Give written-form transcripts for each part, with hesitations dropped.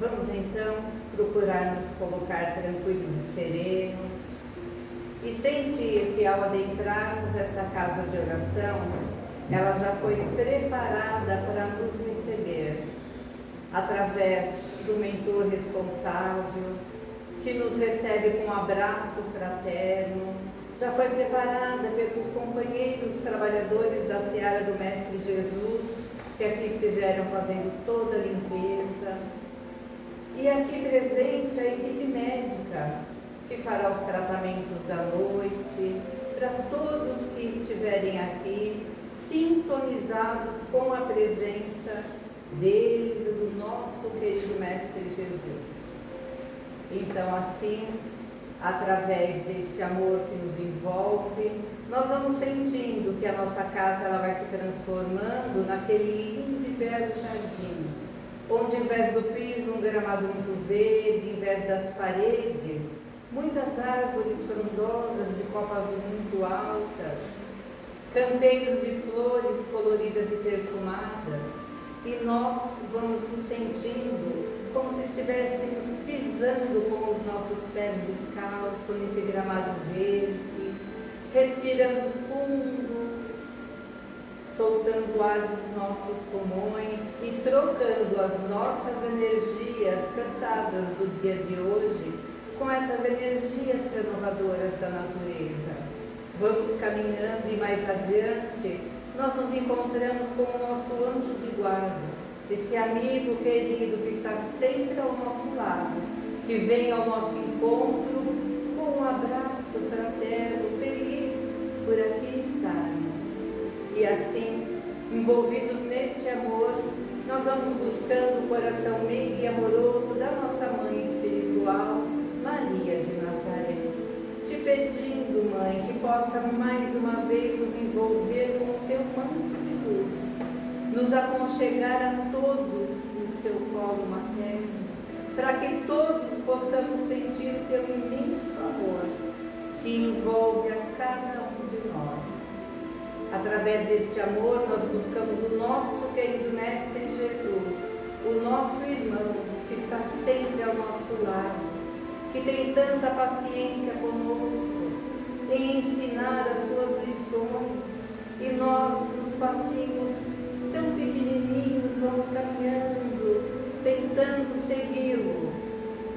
Vamos então procurar nos colocar tranquilos e serenos e sentir que ao adentrarmos esta casa de oração, ela já foi preparada para nos receber através do mentor responsável, que nos recebe com um abraço fraterno, já foi preparada pelos companheiros trabalhadores da Seara do Mestre Jesus, que aqui estiveram fazendo toda a limpeza. E aqui presente a equipe médica, que fará os tratamentos da noite, para todos que estiverem aqui, sintonizados com a presença deles e do nosso querido Mestre Jesus. Então, assim, através deste amor que nos envolve, nós vamos sentindo que a nossa casa ela vai se transformando naquele lindo e belo jardim, onde, em vez do piso, um gramado muito verde, em vez das paredes, muitas árvores frondosas de copas muito altas, canteiros de flores coloridas e perfumadas, e nós vamos nos sentindo como se estivéssemos pisando com os nossos pés descalços nesse gramado verde, respirando fundo, soltando o ar dos nossos pulmões e trocando as nossas energias cansadas do dia de hoje com essas energias renovadoras da natureza. Vamos caminhando e mais adiante nós nos encontramos com o nosso anjo de guarda, esse amigo querido que está sempre ao nosso lado, que vem ao nosso encontro com um abraço fraterno, feliz por aqui estarmos. E assim, envolvidos neste amor, nós vamos buscando o coração meigo e amoroso da nossa Mãe espiritual, Maria de Nazaré, te pedindo, Mãe, que possa mais uma vez nos envolver com o teu manto de luz, nos aconchegar a todos no seu colo materno, para que todos possamos sentir o teu imenso amor, que envolve a cada um de nós. Através deste amor, nós buscamos o nosso querido Mestre Jesus, o nosso irmão, que está sempre ao nosso lado, que tem tanta paciência conosco em ensinar as suas lições, e nós, nos passinhos tão pequenininhos, vamos caminhando, tentando segui-lo.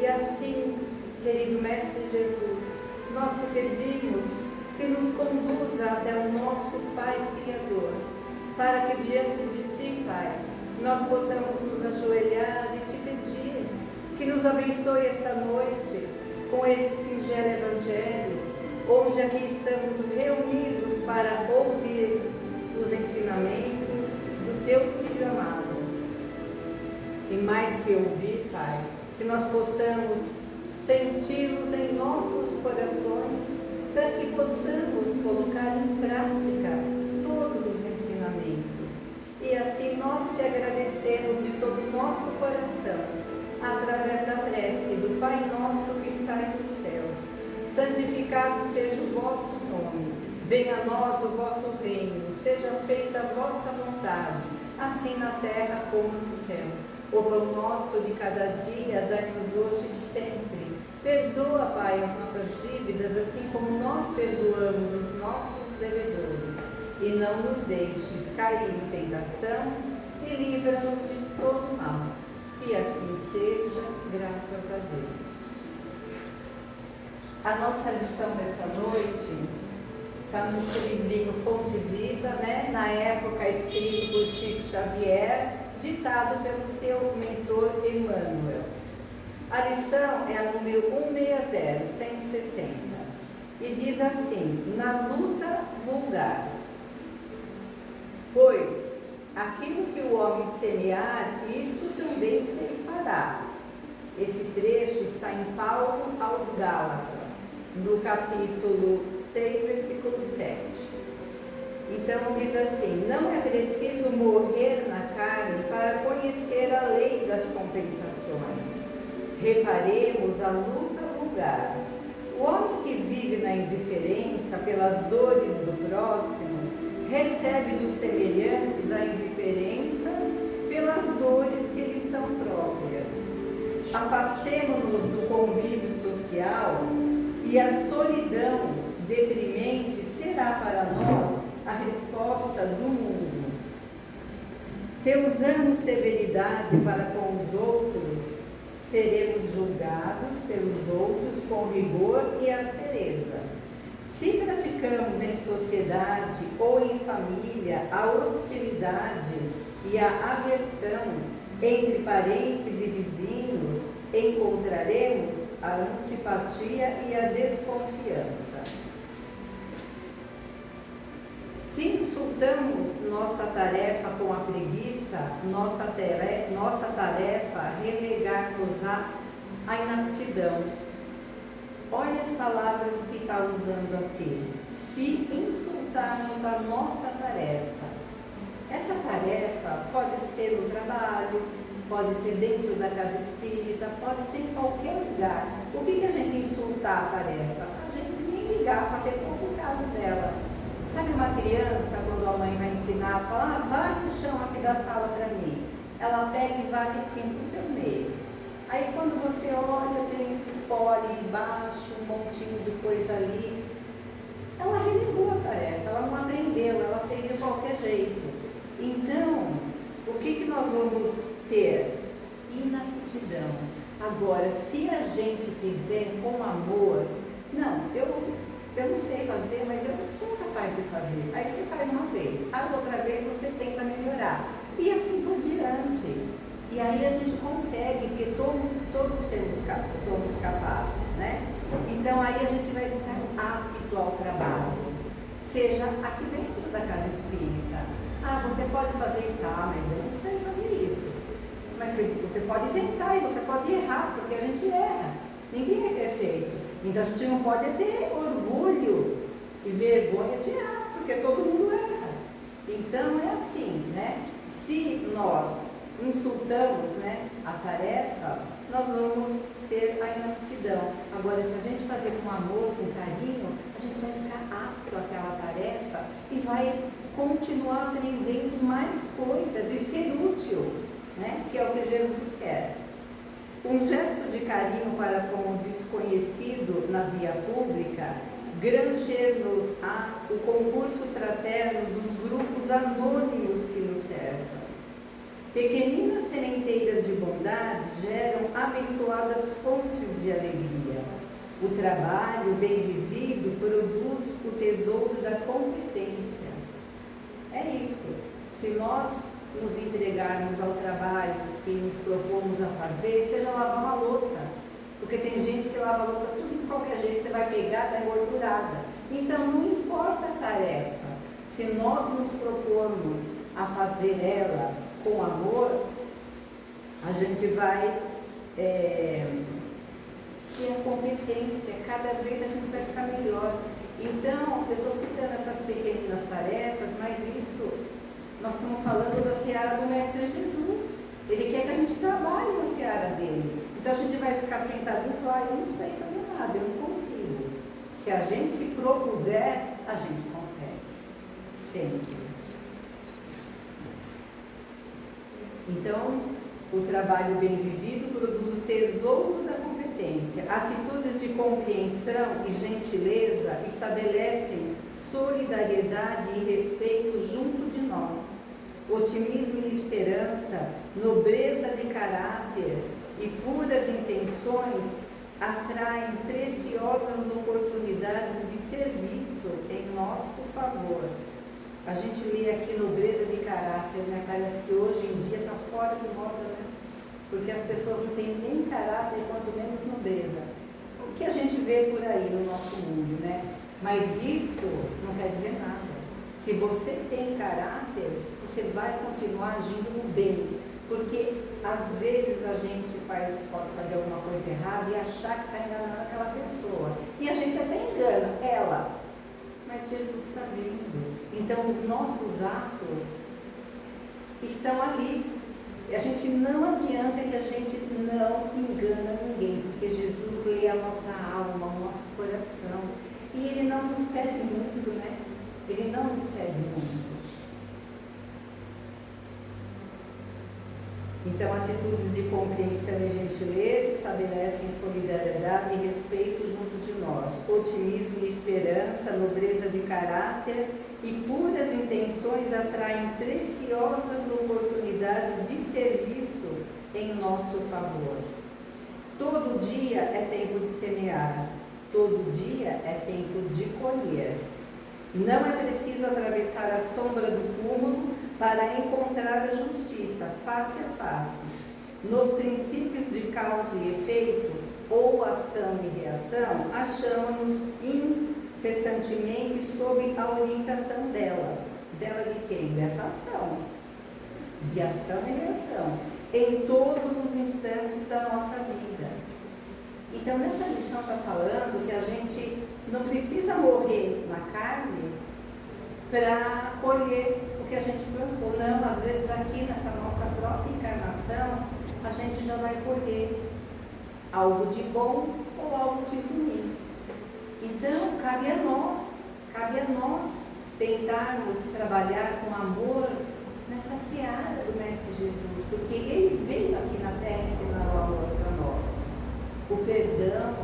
E assim, querido Mestre Jesus, nós te pedimos que nos conduza até o nosso Pai Criador, para que diante de ti, Pai, nós possamos nos ajoelhar e te pedir que nos abençoe esta noite com este singelo Evangelho, onde aqui estamos reunidos para ouvir os ensinamentos do teu Filho amado. E mais do que ouvir, Pai, que nós possamos senti-los em nossos corações, para que possamos colocar em prática todos os ensinamentos. E assim nós te agradecemos de todo o nosso coração, através da prece do Pai Nosso que estais nos céus. Santificado seja o vosso nome, venha a nós o vosso reino, seja feita a vossa vontade, assim na terra como no céu. O pão nosso de cada dia dai-nos hoje sempre. Perdoa, Pai, as nossas dívidas, assim como nós perdoamos os nossos devedores. E não nos deixes cair em tentação, e livra-nos de todo mal. Que assim seja, graças a Deus. A nossa lição dessa noite está no livrinho Fonte Viva, né? Na época escrito por Chico Xavier, ditado pelo seu mentor Emmanuel. A lição é a número 160, 160, e diz assim: na luta vulgar. Pois aquilo que o homem semear, isso também ceifará. Esse trecho está em Paulo aos Gálatas, no capítulo 6, versículo 7. Então diz assim: não é preciso morrer na carne para conhecer a lei das compensações. Reparemos a luta vulgar. O homem que vive na indiferença pelas dores do próximo, recebe dos semelhantes a indiferença pelas dores que lhes são próprias. afastemo-nos do convívio social e a solidão deprimente será para nós a resposta do mundo. Se usamos severidade para com os outros, seremos julgados pelos outros com rigor e aspereza. Se praticamos em sociedade ou em família a hostilidade e a aversão entre parentes e vizinhos, encontraremos a antipatia e a desconfiança. Se insultamos nossa tarefa com a preguiça, nossa tarefa relegar-nos-á à inaptidão. Olha as palavras que está usando aqui. Se insultarmos a nossa tarefa. Essa tarefa pode ser no trabalho, pode ser dentro da casa espírita, pode ser em qualquer lugar. O que a gente insultar a tarefa? A gente nem ligar, fazer pouco caso dela. Sabe uma criança, quando a mãe vai ensinar, fala, varre o chão aqui da sala para mim. Ela pega e varre assim pelo meio. Aí quando você olha, tem pó ali embaixo, um montinho de coisa ali. Ela relegou a tarefa, ela não aprendeu, ela fez de qualquer jeito. Então, o que nós vamos ter? Inaptidão. Agora, se a gente fizer com amor, não, eu não sei fazer, mas eu não sou capaz de fazer. Aí você faz uma vez, a outra vez você tenta melhorar. E assim por diante. E aí a gente consegue, porque todos somos capazes, né? Então aí a gente vai ficar apto ao trabalho. Seja aqui dentro da casa espírita. Ah, você pode fazer isso, mas eu não sei fazer isso. Mas você pode tentar e você pode errar, porque a gente erra. Ninguém é perfeito. Então a gente não pode ter orgulho e vergonha de errar, porque todo mundo erra. Então é assim, né? Se nós insultamos, né, a tarefa, nós vamos ter a inaptidão. Agora, se a gente fazer com amor, com carinho, a gente vai ficar apto àquela tarefa e vai continuar aprendendo mais coisas e ser útil, né, que é o que Jesus quer. Um gesto de carinho para com o desconhecido na via pública, granger-nos-á o concurso fraterno dos grupos anônimos que nos cercam. Pequeninas sementeiras de bondade geram abençoadas fontes de alegria. O trabalho bem vivido produz o tesouro da competência. É isso. Se nós nos entregarmos ao trabalho que nos propomos a fazer, seja lavar uma louça. Porque tem gente que lava a louça tudo de qualquer jeito, você vai pegar, está engordurada. Então não importa a tarefa. Se nós nos propormos a fazer ela com amor, a gente vai ter a competência, cada vez a gente vai ficar melhor. Então, eu estou citando essas pequenas tarefas, mas isso, nós estamos falando da seara do Mestre Jesus. Ele quer que a gente trabalhe na seara dele. Então a gente vai ficar sentadinho e falar, eu não sei fazer nada, eu não consigo. Se a gente se propuser, a gente consegue. Sempre. Então, o trabalho bem vivido produz o tesouro da competência. Atitudes de compreensão e gentileza estabelecem solidariedade e respeito junto de nós. Otimismo e esperança, nobreza de caráter e puras intenções atraem preciosas oportunidades de serviço em nosso favor. A gente lê aqui nobreza de caráter, né? Parece que hoje em dia está fora de moda, né? Porque as pessoas não têm nem caráter, quanto menos nobreza. O que a gente vê por aí no nosso mundo, né? Mas isso não quer dizer nada. Se você tem caráter, você vai continuar agindo no bem. Porque às vezes a gente pode fazer alguma coisa errada e achar que está enganando aquela pessoa. E a gente até engana ela. Mas Jesus está vendo. Então os nossos atos estão ali. E a gente não adianta que a gente não engana ninguém, porque Jesus lê a nossa alma, o nosso coração. E Ele não nos pede muito, né? Ele não nos pede muito. Então, atitudes de compreensão e gentileza estabelecem solidariedade e respeito junto de nós, otimismo e esperança, nobreza de caráter e puras intenções atraem preciosas oportunidades de serviço em nosso favor. Todo dia é tempo de semear, todo dia é tempo de colher. Não é preciso atravessar a sombra do túmulo para encontrar a justiça face a face. Nos princípios de causa e efeito, ou ação e reação, achamos-nos incessantemente sob a orientação dela. Dela de quem? Dessa ação. De ação e reação. Em todos os instantes da nossa vida. Então, nessa lição está falando que a gente não precisa morrer na carne para colher o que a gente plantou. Não, às vezes aqui nessa nossa própria encarnação, a gente já vai colher algo de bom ou algo de ruim. Então, cabe a nós tentarmos trabalhar com amor nessa seara do Mestre Jesus, porque ele veio aqui na Terra ensinar o amor para nós, o perdão.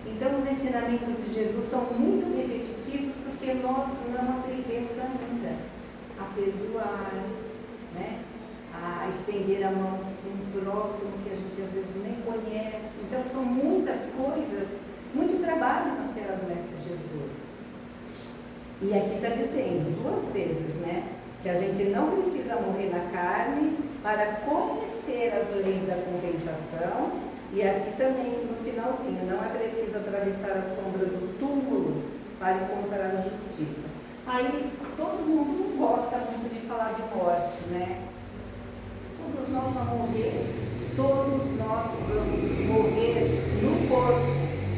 Então, os ensinamentos de Jesus são muito repetitivos porque nós não aprendemos ainda a perdoar, né? A estender a mão para um próximo que a gente às vezes nem conhece. Então, são muitas coisas, muito trabalho na seara do Mestre Jesus. E aqui está dizendo 2 vezes, né? Que a gente não precisa morrer na carne para conhecer as leis da compensação. E aqui também, no finalzinho, não é preciso atravessar a sombra do túmulo para encontrar a justiça. Aí, todo mundo gosta muito de falar de morte, né? Todos nós vamos morrer, todos nós vamos morrer no corpo,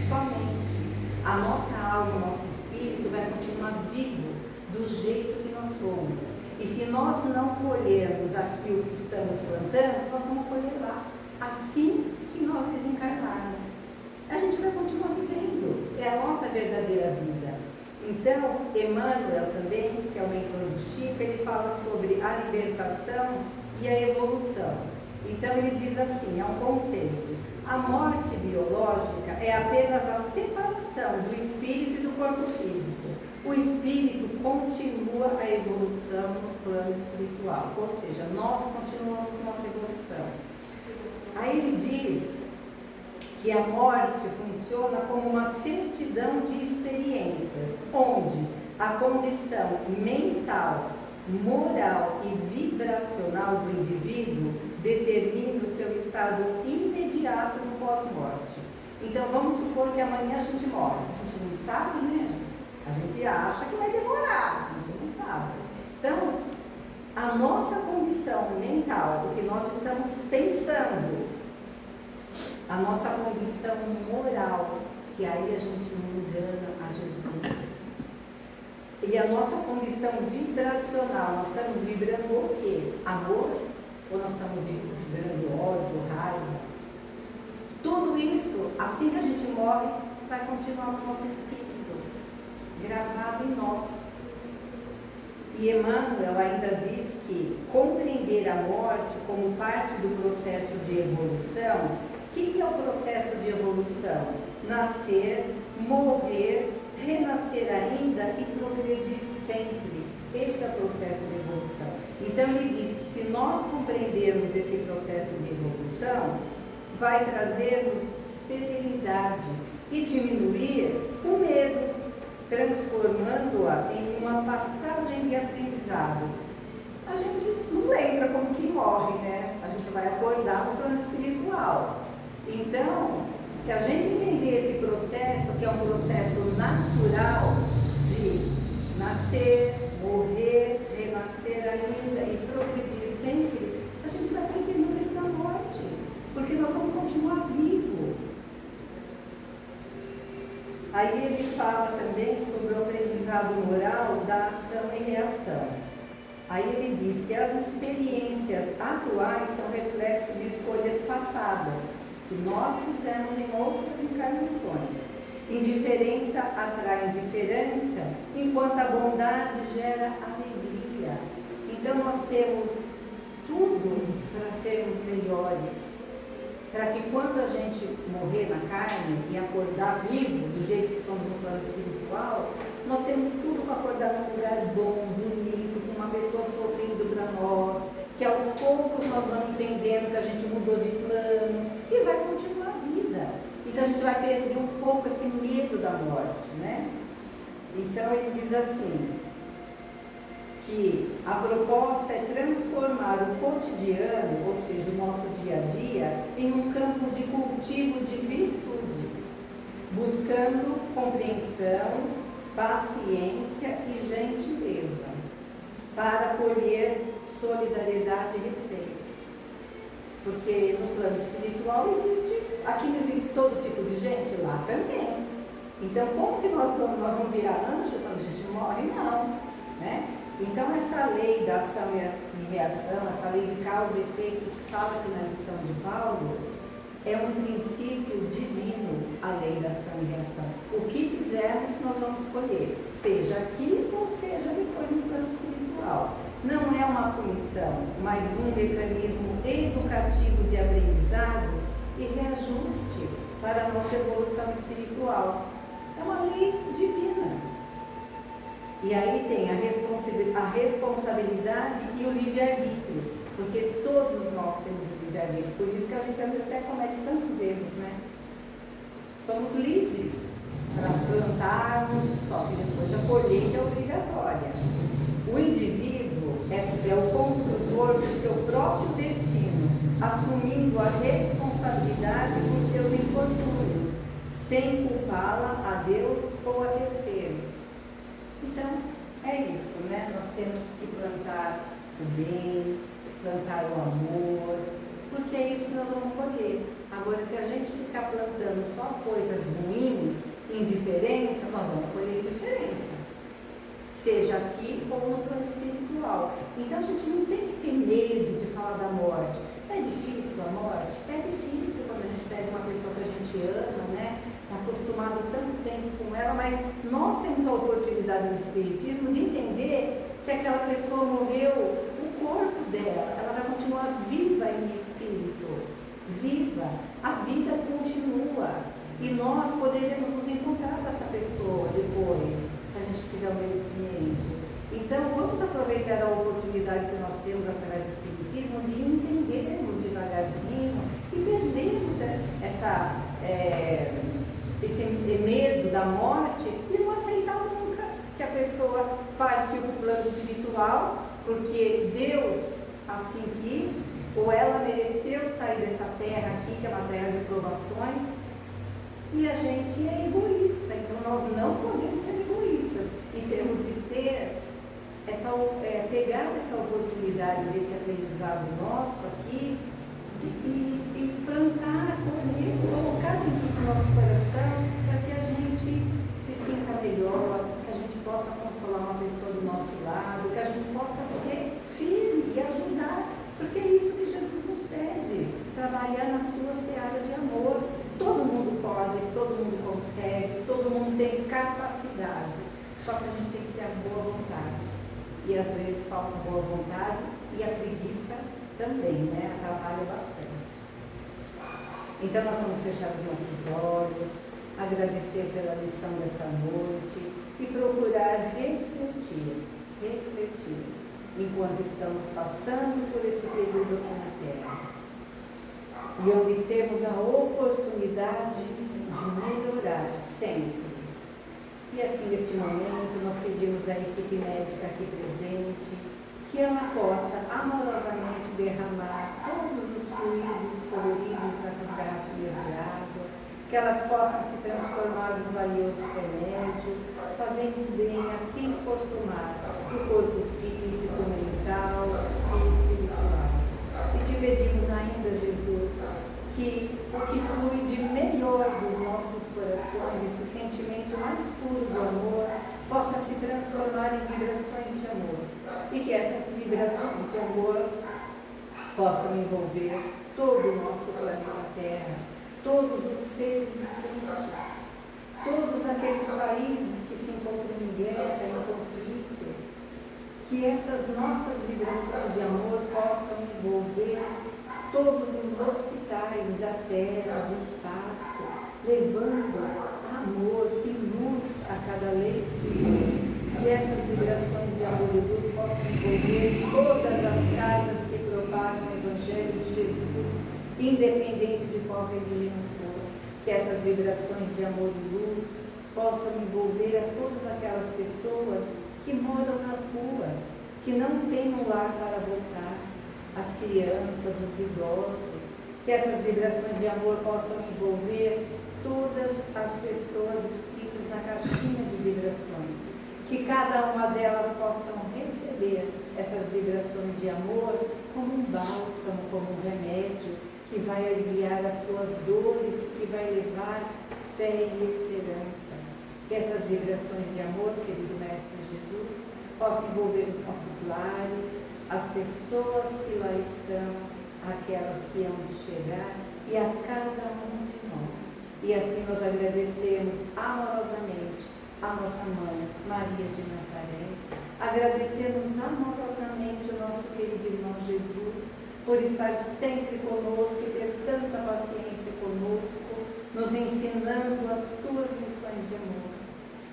somente. A nossa alma, o nosso espírito vai continuar vivo do jeito que nós somos. E se nós não colhermos aquilo que estamos plantando, nós vamos colher lá, assim que nós desencarnarmos. A gente vai continuar vivendo, é a nossa verdadeira vida. Então, Emmanuel também, que é o mentor do Chico, ele fala sobre a libertação e a evolução. Então ele diz assim, é um conceito: a morte biológica é apenas a separação do espírito e do corpo físico. O espírito continua a evolução no plano espiritual, ou seja, nós continuamos nossa evolução. Aí ele diz que a morte funciona como uma certidão de experiências, onde a condição mental, moral e vibracional do indivíduo determina o seu estado imediato no pós-morte. Então vamos supor que amanhã a gente morre. A gente não sabe, né? A gente acha que vai demorar, a gente não sabe. Então, a nossa condição mental, o que nós estamos pensando, a nossa condição moral, que aí a gente não engana a Jesus, e a nossa condição vibracional, nós estamos vibrando o quê? Amor? Ou nós estamos vibrando ódio, raiva? Tudo isso, assim que a gente morre, vai continuar no nosso espírito, gravado em nós. E Emmanuel ainda diz que compreender a morte como parte do processo de evolução. O que é o processo de evolução? Nascer, morrer, renascer ainda e progredir sempre. Esse é o processo de evolução. Então ele diz que se nós compreendermos esse processo de evolução, vai trazer-nos serenidade e diminuir o medo, transformando-a em uma passagem de aprendizado. A gente não lembra como que morre, né? A gente vai acordar no plano espiritual. Então, se a gente entender esse processo, que é um processo natural de nascer, morrer, renascer ainda e progredir sempre, a gente vai aprender no meio da morte, porque nós vamos continuar vivos. Aí ele fala também sobre o aprendizado moral da ação e reação. Aí ele diz que as experiências atuais são reflexo de escolhas passadas, que nós fizemos em outras encarnações. Indiferença atrai indiferença, enquanto a bondade gera alegria. Então nós temos tudo para sermos melhores, para que quando a gente morrer na carne e acordar vivo, do jeito que somos no plano espiritual, nós temos tudo para acordar num lugar bom, bonito, com uma pessoa sorrindo para nós, que aos poucos nós vamos entendendo que a gente mudou de plano e vai continuar a vida. Então a gente vai perder um pouco esse medo da morte, né? Então ele diz assim, que a proposta é transformar o cotidiano, ou seja, o nosso dia a dia, em um campo de cultivo de virtudes, buscando compreensão, paciência e gentileza, para colher solidariedade e respeito. Porque no plano espiritual existe, aqui não existe todo tipo de gente, lá também. Então como que nós vamos virar anjo quando a gente morre? Não, né? Então essa lei da ação e reação, essa lei de causa e efeito que fala aqui na lição de Paulo, é um princípio divino, a lei da ação e reação. O que fizermos nós vamos colher, seja aqui ou seja depois no plano espiritual. Não é uma punição, mas um mecanismo educativo de aprendizado e reajuste para a nossa evolução espiritual. É uma lei divina. E aí tem a responsabilidade e o livre-arbítrio, porque todos nós temos o livre-arbítrio, por isso que a gente até comete tantos erros, né? Somos livres para plantarmos, só que depois a colheita é obrigatória. O indivíduo é o construtor do seu próprio destino, assumindo a responsabilidade dos seus infortúnios, sem culpá-la a Deus ou a terceiros. Então, é isso, né? Nós temos que plantar o bem, plantar o amor, porque é isso que nós vamos colher. Agora, se a gente ficar plantando só coisas ruins, indiferença, nós vamos colher indiferença. Seja aqui ou no plano espiritual. Então, a gente não tem que ter medo de falar da morte. É difícil a morte? É difícil quando a gente pega uma pessoa que a gente ama, né? Está acostumado tanto tempo com ela, mas nós temos a oportunidade no Espiritismo de entender que aquela pessoa morreu, o corpo dela, ela vai continuar viva em espírito, viva, a vida continua e nós poderemos nos encontrar com essa pessoa depois, se a gente tiver o merecimento. Então vamos aproveitar a oportunidade que nós temos através do Espiritismo de entendermos devagarzinho e perdermos esse medo da morte e não aceitar nunca que a pessoa partiu para o plano espiritual porque Deus assim quis, ou ela mereceu sair dessa terra aqui, que é uma terra de provações, e a gente é egoísta. Então nós não podemos ser egoístas e temos de ter pegar essa oportunidade desse aprendizado nosso aqui e plantar, colher, colocar dentro do nosso coração para que a gente se sinta melhor, que a gente possa consolar uma pessoa do nosso lado, que a gente possa ser firme e ajudar, porque é isso que Jesus nos pede, trabalhar na sua seara de amor. Todo mundo pode, todo mundo consegue, todo mundo tem capacidade, só que a gente tem que ter a boa vontade. E às vezes falta boa vontade e a preguiça também, né? Atrapalha bastante. Então nós vamos fechar os nossos olhos, agradecer pela lição dessa noite e procurar refletir, enquanto estamos passando por esse período aqui na Terra. E onde temos a oportunidade de melhorar sempre. E assim, neste momento, nós pedimos à equipe médica aqui presente que ela possa amorosamente derramar todos os fluidos coloridos nessas garrafinhas de água, que elas possam se transformar num valioso remédio, fazendo bem a quem for tomar, no corpo físico, mental e espiritual. E te pedimos ainda, Jesus, que o que flui de melhor dos nossos corações, esse sentimento mais puro do amor, possa se transformar em vibrações de amor. E que essas vibrações de amor possam envolver todo o nosso planeta Terra, todos os seres viventes, todos aqueles países que se encontram em guerra, em conflitos, que essas nossas vibrações de amor possam todos os hospitais da terra, do espaço, levando amor e luz a cada leito de dor. Que essas vibrações de amor e luz possam envolver todas as casas que propagam o Evangelho de Jesus, independente de qual religião for. Que essas vibrações de amor e luz possam envolver a todas aquelas pessoas que moram nas ruas, que não têm um lar para voltar, as crianças, os idosos. Que essas vibrações de amor possam envolver todas as pessoas inscritas na caixinha de vibrações. Que cada uma delas possam receber essas vibrações de amor como um bálsamo, como um remédio, que vai aliviar as suas dores, que vai levar fé e esperança. Que essas vibrações de amor, querido Mestre Jesus, possam envolver os nossos lares, as pessoas que lá estão, aquelas que hão de chegar e a cada um de nós. E assim nós agradecemos amorosamente a nossa Mãe, Maria de Nazaré. Agradecemos amorosamente o nosso querido irmão Jesus, por estar sempre conosco e ter tanta paciência conosco, nos ensinando as tuas lições de amor.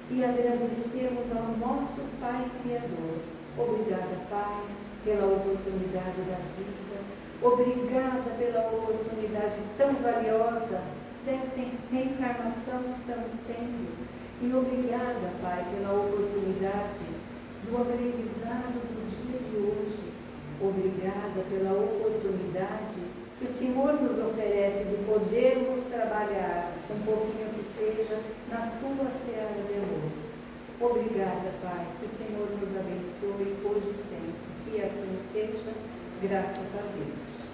E agradecemos ao nosso Pai Criador. Obrigada, Pai, pela oportunidade da vida. Obrigada pela oportunidade tão valiosa desta reencarnação que estamos tendo. E obrigada, Pai, pela oportunidade do aprendizado do dia de hoje. Obrigada pela oportunidade que o Senhor nos oferece de podermos trabalhar, um pouquinho que seja, na tua seara de amor. Obrigada, Pai, que o Senhor nos abençoe hoje e sempre. Que assim seja, graças a Deus.